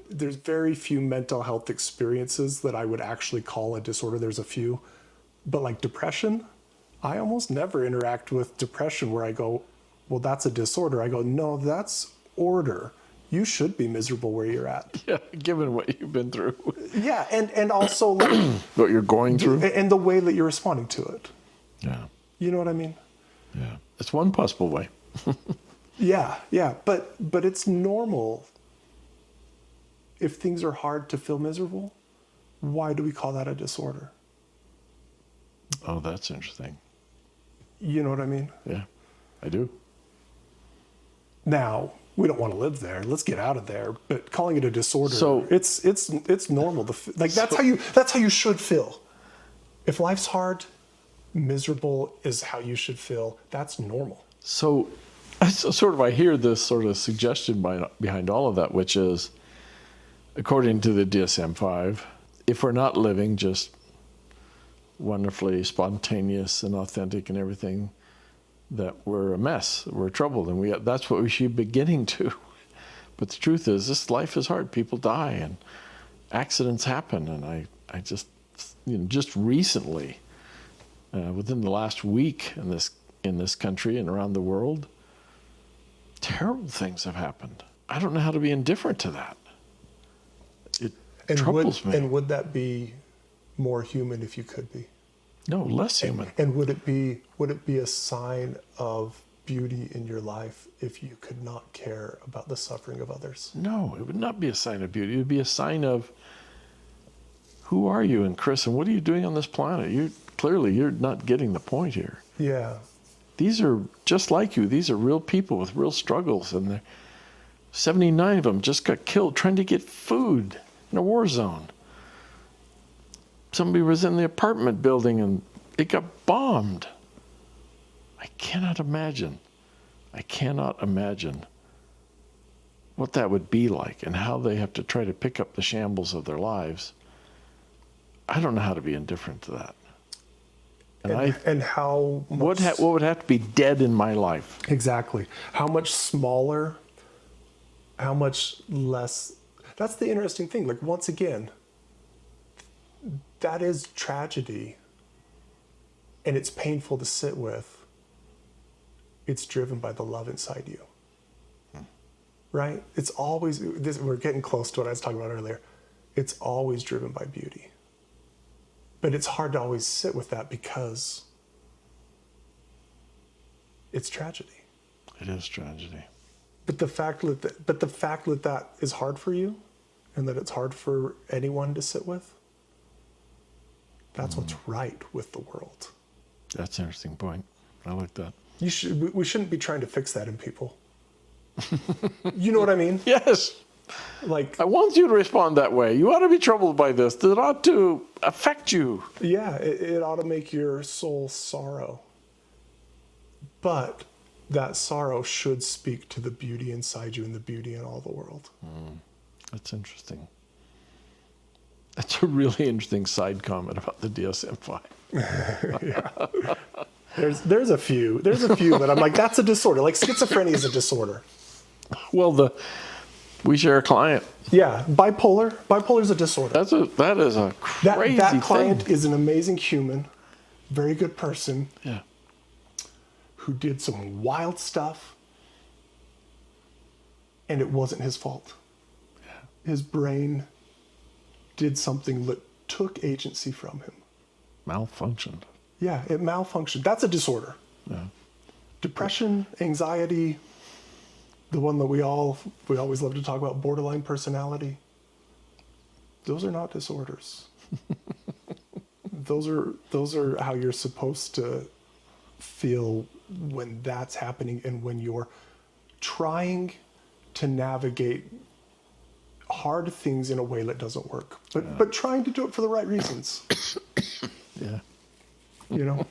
There's very few mental health experiences that I would actually call a disorder. There's a few. But like depression, I almost never interact with depression where I go, well, that's a disorder. I go, no, that's order. You should be miserable where you're at. Yeah, given what you've been through. Yeah, and also like What you're going through. and the way that you're responding to it. Yeah. You know what I mean? Yeah. It's one possible way. Yeah. But it's normal. If things are hard to feel miserable, why do we call that a disorder? Oh, that's interesting. You know what I mean? Yeah, I do. Now, we don't want to live there. Let's get out of there. But calling it a disorder, So- it's normal. That's how you should feel. If life's hard, miserable is how you should feel. That's normal. So sort of I hear this sort of suggestion behind all of that, which is, according to the DSM-5, if we're not living just wonderfully spontaneous and authentic and everything, that we're a mess, we're troubled, and that's what we should be getting to. But the truth is, this life is hard. People die and accidents happen, and I just, just recently, within the last week in this country and around the world, terrible things have happened. I don't know how to be indifferent to that. It troubles me. And would that be more human if you could be? No, less human. And would it be a sign of beauty in your life if you could not care about the suffering of others? No, it would not be a sign of beauty. It would be a sign of, who are you and Chris, and what are you doing on this planet? You're not getting the point here. Yeah. These are just like you. These are real people with real struggles, and 79 of them just got killed trying to get food in a war zone. Somebody was in the apartment building and it got bombed. I cannot imagine what that would be like and how they have to try to pick up the shambles of their lives. I don't know how to be indifferent to that. And how much, what would have to be dead in my life? exactly, how much smaller, how much less. That's the interesting thing. Like, once again, that is tragedy, and it's painful to sit with. It's driven by the love inside you, right? It's always we're getting close to what I was talking about earlier. It's always driven by beauty. But it's hard to always sit with that because it's tragedy. It is tragedy. But the fact that that is hard for you, and that it's hard for anyone to sit with, that's what's right with the world. That's an interesting point. I like that. We shouldn't be trying to fix that in people. You know what I mean? Yes. Like, I want you to respond that way. You ought to be troubled by this. It ought to affect you. yeah, it ought to make your soul sorrow. But that sorrow should speak to the beauty inside you and the beauty in all the world. That's interesting. That's a really interesting side comment about the DSM-5. Yeah. There's a few that I'm like, that's a disorder. Like, schizophrenia is a disorder. Well, we share a client. Yeah, bipolar is a disorder. That is a crazy that client thing. is an amazing human, very good person. Yeah. Who did some wild stuff, and it wasn't his fault. Yeah. His brain did something that took agency from him. Malfunctioned. Yeah, it malfunctioned. That's a disorder. Yeah. Depression, anxiety, the one that we always love to talk about, borderline personality. Those are not disorders. Those are how you're supposed to feel when that's happening, and when you're trying to navigate hard things in a way that doesn't work, but trying to do it for the right reasons. Yeah. You know.